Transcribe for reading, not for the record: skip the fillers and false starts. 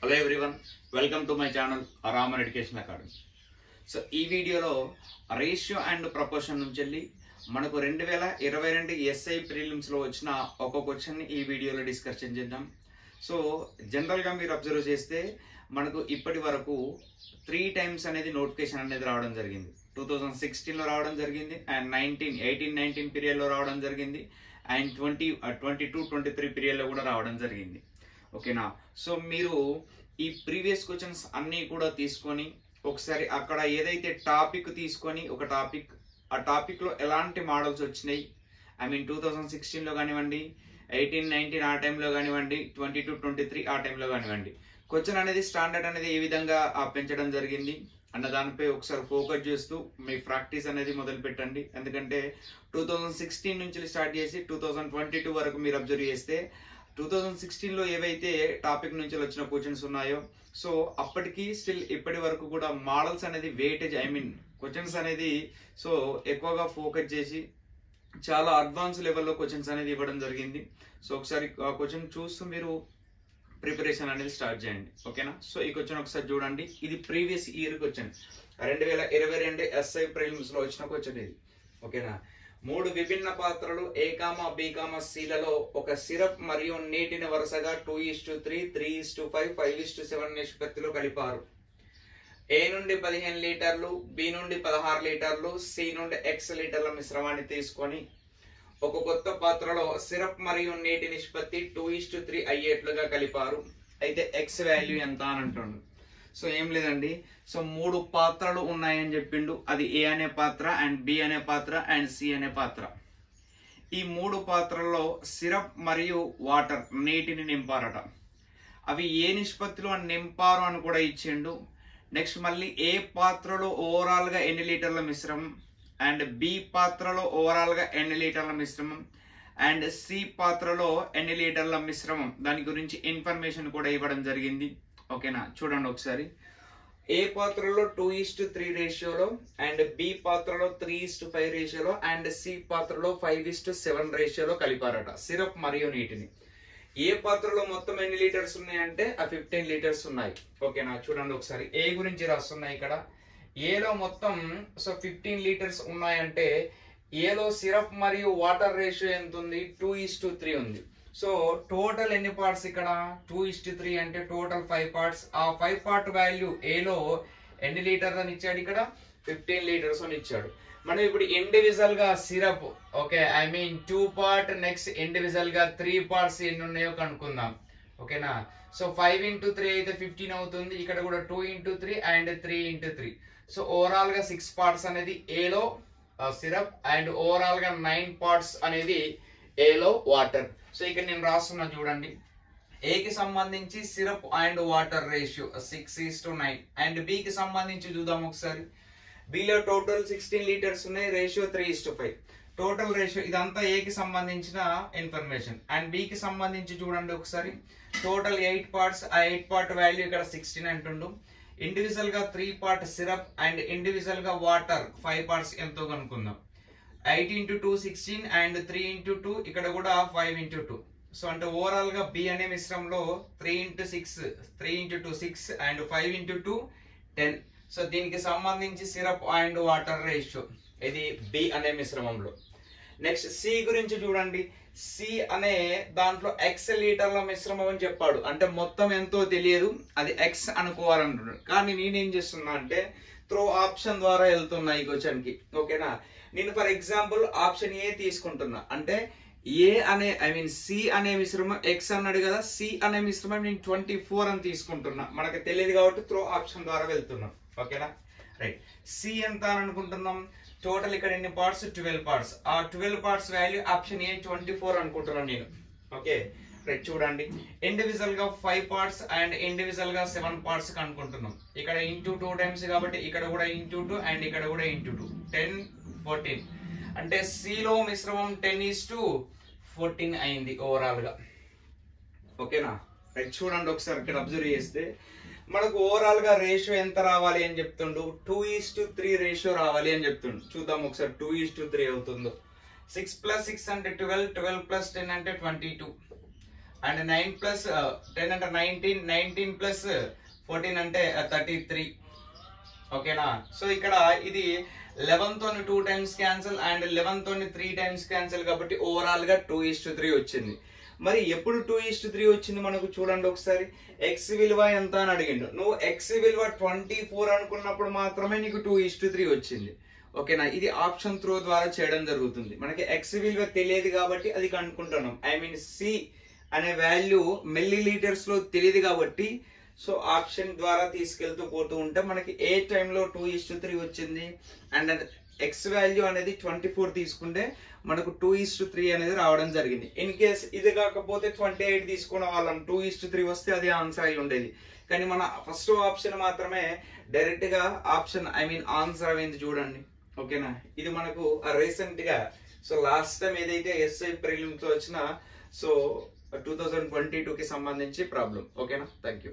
Hello everyone, welcome to my channel Raman Education Academy. So ఈ వీడియోలో ratio and proportion నుంచి వెళ్ళి మనకు 2022 ఎస్ఐ ప్రిలిమ్స్ లో వచ్చిన ఒక క్వశ్చన్ ని ఈ వీడియోలో డిస్కషన్ చేద్దాం. సో జనరల్ గా మీరు అబ్జర్వ్ చేస్తే మనకు ఇప్పటి వరకు 3 టైమ్స్ అనేది నోటిఫికేషన్ అనేది రావడం జరిగింది. 2016 లో రావడం జరిగింది అండ్ 19 పీరియడ్ లో రావడం జరిగింది అండ్ 22-23 పీరియడ్ లో కూడా రావడం జరిగింది. ఓకేనా. సో మీరు ఈ ప్రీవియస్ క్వశ్చన్స్ అన్ని కూడా తీసుకొని ఒకసారి అక్కడ ఏదైతే టాపిక్ తీసుకొని ఒక ఆ టాపిక్ లో ఎలాంటి మోడల్స్ వచ్చినాయి, ఐ మీన్ 2016 లో కానివ్వండి, 18-19 ఆ టైంలో కానివ్వండి, 22-23 ఆ టైంలో కానివ్వండి, క్వశ్చన్ అనేది స్టాండర్డ్ అనేది ఏ విధంగా పెంచడం జరిగింది అన్న దానిపై ఒకసారి ఫోకస్ చేస్తూ మీ ప్రాక్టీస్ అనేది మొదలు పెట్టండి. ఎందుకంటే 2016 నుంచి స్టార్ట్ చేసి 2022 వరకు మీరు అబ్జర్వ్ చేస్తే 2016 లో ఏవైతే టాపిక్ నుంచి వచ్చిన క్వశ్చన్స్ ఉన్నాయో, సో అప్పటికి స్టిల్ ఇప్పటి వరకు కూడా మోడల్స్ అనేది వెయిటేజ్, ఐ మీన్ క్వశ్చన్స్ అనేది సో ఎక్కువగా ఫోకస్ చేసి చాలా అడ్వాన్స్ లెవెల్లో క్వశ్చన్స్ అనేది ఇవ్వడం జరిగింది. సో ఒకసారి ఆ క్వశ్చన్ చూస్తూ మీరు ప్రిపరేషన్ అనేది స్టార్ట్ చేయండి. ఓకేనా. సో ఈ క్వశ్చన్ ఒకసారి చూడండి. ఇది previous year question, 2022 SI prelims లో వచ్చిన క్వశ్చన్ ఇది. ఓకేనా. 3 విభిన్న పాత్రలు A, B, C లలో ఒక సిరప్ మరియు నీటిని వరుసగా 2:3, 3:5, 5:7 నిష్పత్తిలో కలిపారు. A నుండి 15 లీటర్లు, B నుండి 16 లీటర్లు, C నుండి X లీటర్ల మిశ్రమాన్ని తీసుకొని ఒక కొత్త పాత్రలో సిరప్ మరియు నీటి నిష్పత్తి 2:3 అయ్యేట్లుగా కలిపారు. అయితే X వాల్యూ ఎంత అని అంటుండు. సో ఏం లేదండి, సో 3 పాత్రలు ఉన్నాయని చెప్పిండు. అది A అనే పాత్ర అండ్ B అనే పాత్ర అండ్ C అనే పాత్ర. ఈ 3 పాత్రల్లో సిరప్ మరియు వాటర్ నీటిని నింపారట. అవి ఏ నిష్పత్తిలో నింపారు అని కూడా ఇచ్చిండు. నెక్స్ట్ మళ్ళీ ఏ పాత్రలో ఓవరాల్ గా ఎన్ని లీటర్ల మిశ్రమం అండ్ B పాత్రలో ఓవరాల్ గా ఎన్ని లీటర్ల మిశ్రమం అండ్ C పాత్రలో ఎన్ని లీటర్ల మిశ్రమం, దాని గురించి ఇన్ఫర్మేషన్ కూడా ఇవ్వడం జరిగింది. ఓకేనా. చూడండి ఒకసారి. ఏ పాత్రలో 2:3 రేషియోలో అండ్ B పాత్రలో 3:5 రేషియోలో అండ్ C పాత్రలో 5:7 రేషియోలో కలిపారట సిరప్ మరియు నీటిని. ఏ పాత్రలో మొత్తం ఎన్ని లీటర్స్ ఉన్నాయంటే 15 లీటర్స్ ఉన్నాయి. ఓకేనా. చూడండి ఒకసారి. ఏ గురించి రాస్తున్నాయి ఇక్కడ. ఏలో మొత్తం 15 లీటర్స్ ఉన్నాయంటే ఏలో సిరప్ మరియు వాటర్ రేషియో ఎంత ఉంది, 2:3 ఉంది. సో టోటల్ ఎన్ని పార్ట్స్ ఇక్కడ 2:3 అంటే టోటల్ 5 పార్ట్స్. ఆ 5 పార్ట్ వాల్యూ ఏలో ఎన్ని లీటర్స్ అని ఇచ్చాడు, ఇక్కడ 15 లీటర్స్ అని ఇచ్చాడు. మనం ఇప్పుడు ఇండివిజువల్ గా syrup, okay, I mean 2 part, next individual గా 3 పార్ట్స్ ఎన్ని ఉన్నాయో కనుక్కుందాం. ఓకేనా. సో 5:3 అయితే 15 అవుతుంది. ఇక్కడ కూడా 2:3 అండ్ 3:3. సో ఓవరాల్ గా 6 పార్ట్స్ అనేది ఏలో సిరప్ అండ్ ఓవరాల్ గా 9 పార్ట్స్ అనేది ఏలో వాటర్. సో ఇక్కడ నేను రాస్తున్నా చూడండి. ఏ కి సంబంధించి syrup and water ratio 6:9 and B కి సంబంధించి చూద్దాం ఒకసారి. B లో టోటల్ 16 లీటర్స్ ఉన్నాయి, రేషియో 3:5. టోటల్ రేషియో ఇదంతా A కి సంబంధించిన ఇన్ఫర్మేషన్ అండ్ B కి సంబంధించి చూడండి ఒకసారి. టోటల్ 8 పార్ట్స్, ఆ 8 పార్ట్ వాల్యూ ఇక్కడ 16 అంటుండు. ఇండివిజువల్ గా 3 పార్ట్ సిరప్ అండ్ ఇండివిజువల్ గా వాటర్ 5 పార్ట్స్ ఎంతో కనుక్కుందాం. 8:2 16 అండ్ 3:2 ఇక్కడ కూడా 5:2. సో అంటే ఓవరాల్ గా B అనే మిశ్రమంలో 3:2 6 అండ్ 5:2 10. సో దీనికి సంబంధించి సిరప్ అండ్ వాటర్ రేషియో ఇది B అనే మిశ్రమంలో. నెక్స్ట్ C గురించి చూడండి. C అనే దాంట్లో X లీటర్ల మిశ్రమం అని చెప్పాడు. అంటే మొత్తం ఎంతో తెలియదు, అది X అనుకోవాలంటున్నాడు. కానీ నేనేం చేస్తున్నా అంటే త్రో ఆప్షన్ ద్వారా వెళ్తున్నా ఈ క్వశ్చన్ కి. ఓకేనా. నేను ఫర్ ఎగ్జాంపుల్ ఆప్షన్ ఏ తీసుకుంటున్నా. అంటే ఏ అనే ఐ మీన్ C అనే మిశ్రమం X అన్నాడు కదా, C అనే మిశ్రమం నేను 24 అని తీసుకుంటున్నా. మనకు తెలియదు కాబట్టి త్రో ఆప్షన్ ద్వారా వెళ్తున్నాం. ఓకేనా. రైట్. C ఎంత అని అనుకుంటున్నాం. టోటల్ ఇక్కడ ఎన్ని పార్ట్స్, 12 పార్ట్స్. ఆ 12 పార్ట్స్ వాల్యూ ఆప్షన్ ఏ 24 అనుకుంటున్నాను నేను. Okay right. చూడండి. ఇండివిజువల్ గా 5 పార్ట్స్ అండ్ ఇండివిజువల్ గా 7 పార్ట్స్ అనుకుంటున్నాం. ఇక్కడ ఇంటూ 2 టైమ్స్ కాబట్టి ఇక్కడ కూడా ఇంటూ 2 అండ్ ఇక్కడ కూడా ఇంటూ 2, 10 14. అంటే C లో మిశ్రమం 10:14 అయింది ఓవరాల్ గా. ఓకేనా రైట్. చూడండి ఒకసారి ఇక్కడ అబ్జర్వ్ చేస్తే మనకు ఓవరాల్ గా రేషియో ఎంత రావాలి అని చెప్తుండు, 2:3 రేషియో రావాలి అని చెప్తుండు. చూద్దాం ఒకసారి 2:3 అవుతుందో. 6 + 6 అంటే 12, 12 + 10 అంటే 22. అండ్ 9 ప్లస్ 10 అంటే 19 ప్లస్ 14 అంటే 33. ఓకేనా? సో ఇక్కడ ఇది 11 తోని 2 టైమ్స్ క్యాన్సిల్ అండ్ 11 తోని 3 టైమ్స్ క్యాన్సిల్ కాబట్టి ఓవరాల్ గా 2:3 వచ్చింది. మరి ఎప్పుడు 2:3 వచ్చింది మనకు చూడండి ఒకసారి. ఎక్స్ విలువ ఎంత అని అడిగిండు. నువ్వు ఎక్స్ విలువ 24 అనుకున్నప్పుడు మాత్రమే నీకు 2:3 వచ్చింది. ఓకేనా? ఇది ఆప్షన్ త్రూ ద్వారా చేయడం జరుగుతుంది. మనకి ఎక్స్ విలువ తెలియదు కాబట్టి అది కనుక్కుంటున్నాం. ఐ మీన్ సి అనే వాల్యూ మిల్లీ లీటర్స్ లో తెలియదు కాబట్టి సో ఆప్షన్ ద్వారా తీసుకెళ్తూ పోతూ ఉంటే మనకి ఏ టైంలో 2:3 వచ్చింది. అండ్ ఎక్స్ వాల్యూ అనేది 24 తీసుకుంటే మనకు 2:3 అనేది రావడం జరిగింది. ఇన్ కేస్ ఇది కాకపోతే 28 తీసుకున్న వాళ్ళం 2:3 వస్తే అది ఆన్సర్ అయి ఉండేది. కానీ మన ఫస్ట్ ఆప్షన్ మాత్రమే డైరెక్ట్ గా ఆప్షన్ ఐ మీన్ ఆన్సర్ అయింది చూడండి. ఓకేనా? ఇది మనకు రీసెంట్ గా సో లాస్ట్ టైం ఏదైతే ఎస్ఐ ప్రిలిమ్స్ వచ్చిన సో 2022 కి సంబంధించి ప్రాబ్లం. ఓకేనా? Thank you.